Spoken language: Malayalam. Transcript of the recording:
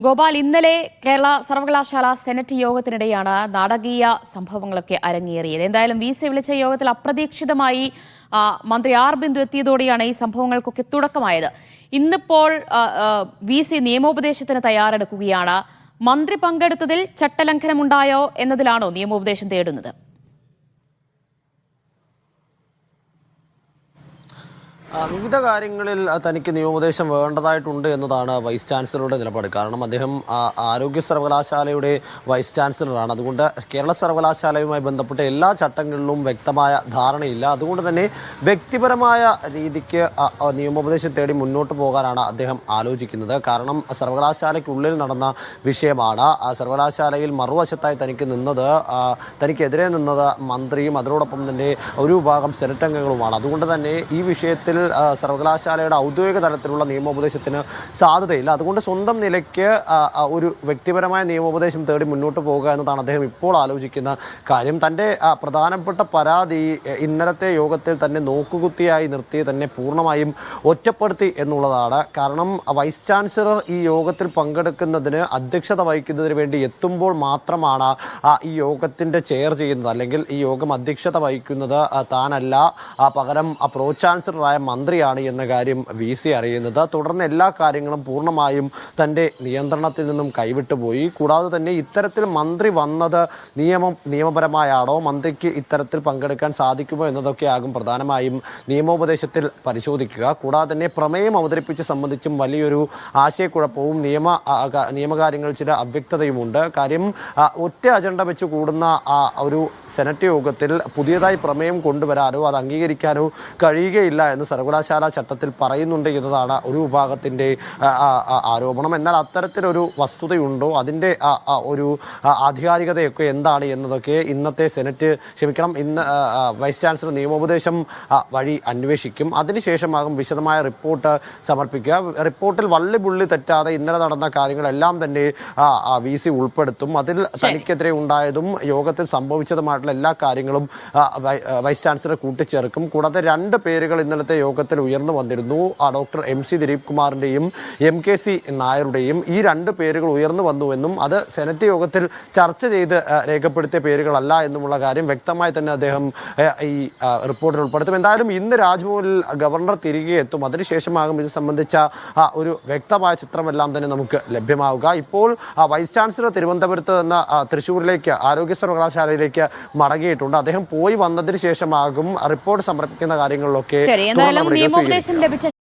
ഗോപാൽ, ഇന്നലെ കേരള സർവകലാശാല സെനറ്റ് യോഗത്തിനിടെയാണ് നാടകീയ സംഭവങ്ങളൊക്കെ അരങ്ങേറിയത്. എന്തായാലും VC വിളിച്ച യോഗത്തിൽ അപ്രതീക്ഷിതമായി മന്ത്രി ആർ ബിന്ദു എത്തിയതോടെയാണ് ഈ സംഭവങ്ങൾക്കൊക്കെ തുടക്കമായത്. ഇന്നിപ്പോൾ VC നിയമോപദേശത്തിന് തയ്യാറെടുക്കുകയാണ്. മന്ത്രി പങ്കെടുത്തതിൽ ചട്ടലംഘനമുണ്ടായോ എന്നതിലാണോ നിയമോപദേശം തേടുന്നത്? വിവിധ കാര്യങ്ങളിൽ തനിക്ക് നിയമോപദേശം വേണ്ടതായിട്ടുണ്ട് എന്നതാണ് വൈസ് ചാൻസലറുടെ നിലപാട്. കാരണം അദ്ദേഹം ആരോഗ്യ സർവകലാശാലയുടെ വൈസ് ചാൻസലറാണ്. അതുകൊണ്ട് കേരള സർവകലാശാലയുമായി ബന്ധപ്പെട്ട എല്ലാ ചട്ടങ്ങളിലും വ്യക്തമായ ധാരണയില്ല. അതുകൊണ്ട് തന്നെ വ്യക്തിപരമായ രീതിക്ക് നിയമോപദേശം തേടി മുന്നോട്ട് പോകാനാണ് അദ്ദേഹം ആലോചിക്കുന്നത്. കാരണം സർവകലാശാലയ്ക്കുള്ളിൽ നടന്ന വിഷയമാണ്. സർവകലാശാലയിൽ മറുവശത്തായി തനിക്കെതിരെ നിന്നത് മന്ത്രിയും അതിനോടൊപ്പം തന്നെ ഒരു വിഭാഗം സെനറ്റ് അംഗങ്ങളുമാണ്. അതുകൊണ്ട് തന്നെ ഈ വിഷയത്തിൽ സർവകലാശാലയുടെ ഔദ്യോഗിക തലത്തിലുള്ള നിയമോപദേശത്തിന് സാധ്യതയില്ല. അതുകൊണ്ട് സ്വന്തം നിലയ്ക്ക് ഒരു വ്യക്തിപരമായ നിയമോപദേശം തേടി മുന്നോട്ട് പോകുക എന്നതാണ് അദ്ദേഹം ഇപ്പോൾ ആലോചിക്കുന്ന കാര്യം. തൻ്റെ പ്രധാനപ്പെട്ട പരാതി ഇന്നലത്തെ യോഗത്തിൽ തന്നെ നോക്കുകുത്തിയായി നിർത്തി തന്നെ പൂർണ്ണമായും ഒറ്റപ്പെടുത്തി എന്നുള്ളതാണ്. കാരണം വൈസ് ചാൻസലർ ഈ യോഗത്തിൽ പങ്കെടുക്കുന്നതിന് അധ്യക്ഷത വഹിക്കുന്നതിന് വേണ്ടി എത്തുമ്പോൾ മാത്രമാണ് ഈ യോഗത്തിൻ്റെ ചെയർ ചെയ്യുന്നത്, അല്ലെങ്കിൽ ഈ യോഗം അധ്യക്ഷത വഹിക്കുന്നത് താനല്ല, പകരം പ്രോ ചാൻസലറായ മന്ത്രിയാണ് എന്ന കാര്യം VC അറിയുന്നത്. തുടർന്ന് എല്ലാ കാര്യങ്ങളും പൂർണ്ണമായും തൻ്റെ നിയന്ത്രണത്തിൽ നിന്നും കൈവിട്ടുപോയി. കൂടാതെ തന്നെ ഇത്തരത്തിൽ മന്ത്രി വന്നത് നിയമപരമായാണോ, മന്ത്രിക്ക് ഇത്തരത്തിൽ പങ്കെടുക്കാൻ സാധിക്കുമോ എന്നതൊക്കെയാകും പ്രധാനമായും നിയമോപദേശത്തിൽ പരിശോധിക്കുക. കൂടാതെ തന്നെ പ്രമേയം അവതരിപ്പിച്ച് സംബന്ധിച്ചും വലിയൊരു ആശയക്കുഴപ്പവും നിയമകാര്യങ്ങൾ ചില അവ്യക്തതയുമുണ്ട്. കാര്യം ഒറ്റ അജണ്ട വെച്ച് കൂടുന്ന ഒരു സെനറ്റ് യോഗത്തിൽ പുതിയതായി പ്രമേയം കൊണ്ടുവരാനോ അത് അംഗീകരിക്കാനോ കഴിയുകയില്ല എന്ന് സർവകലാശാല ചട്ടത്തിൽ പറയുന്നുണ്ട് എന്നതാണ് ഒരു വിഭാഗത്തിൻ്റെ ആരോപണം. എന്നാൽ അത്തരത്തിലൊരു വസ്തുതയുണ്ടോ, അതിൻ്റെ ഒരു ആധികാരികതയൊക്കെ എന്താണ് എന്നതൊക്കെ ഇന്നത്തെ ഇന്ന് വൈസ് ചാൻസലർ നിയമോപദേശം വഴി അന്വേഷിക്കും. അതിനുശേഷമാകും വിശദമായ റിപ്പോർട്ട് സമർപ്പിക്കുക. റിപ്പോർട്ടിൽ വള്ളിപുള്ളി തെറ്റാതെ ഇന്നലെ നടന്ന കാര്യങ്ങളെല്ലാം തന്നെ VC ഉൾപ്പെടുത്തും. അതിൽ തനിക്കെതിരെ ഉണ്ടായതും യോഗത്തിൽ സംഭവിച്ചതുമായിട്ടുള്ള എല്ലാ കാര്യങ്ങളും വൈസ് ചാൻസലർ കൂട്ടിച്ചേർക്കും. കൂടാതെ 2 പേരുകൾ ഇന്നലത്തെ യോഗത്തിൽ ഉയർന്നു വന്നിരുന്നു. ഡോക്ടർ MC ദിലീപ് കുമാറിൻ്റെയും MKC നായരുടെയും ഈ 2 പേരുകൾ ഉയർന്നു വന്നുവെന്നും അത് സെനറ്റ് യോഗത്തിൽ ചർച്ച ചെയ്ത് രേഖപ്പെടുത്തിയ പേരുകളല്ല എന്നുമുള്ള കാര്യം വ്യക്തമായി തന്നെ അദ്ദേഹം ഈ റിപ്പോർട്ടിൽ ഉൾപ്പെടുത്തും. എന്തായാലും ഇന്ന് രാജ്ഭവനിൽ ഗവർണർ തിരികെ എത്തും. അതിനുശേഷമാകും ഇത് സംബന്ധിച്ച ഒരു വ്യക്തമായ ചിത്രമെല്ലാം തന്നെ നമുക്ക് ലഭ്യമാവുക. ഇപ്പോൾ വൈസ് ചാൻസലർ തിരുവനന്തപുരത്ത് നിന്ന് തൃശ്ശൂരിലേക്ക് ആരോഗ്യ സർവകലാശാലയിലേക്ക് മടങ്ങിയിട്ടുണ്ട്. അദ്ദേഹം പോയി വന്നതിന് ശേഷമാകും റിപ്പോർട്ട് സമർപ്പിക്കുന്ന കാര്യങ്ങളിലൊക്കെ നിയമോപദേശം ലഭിച്ച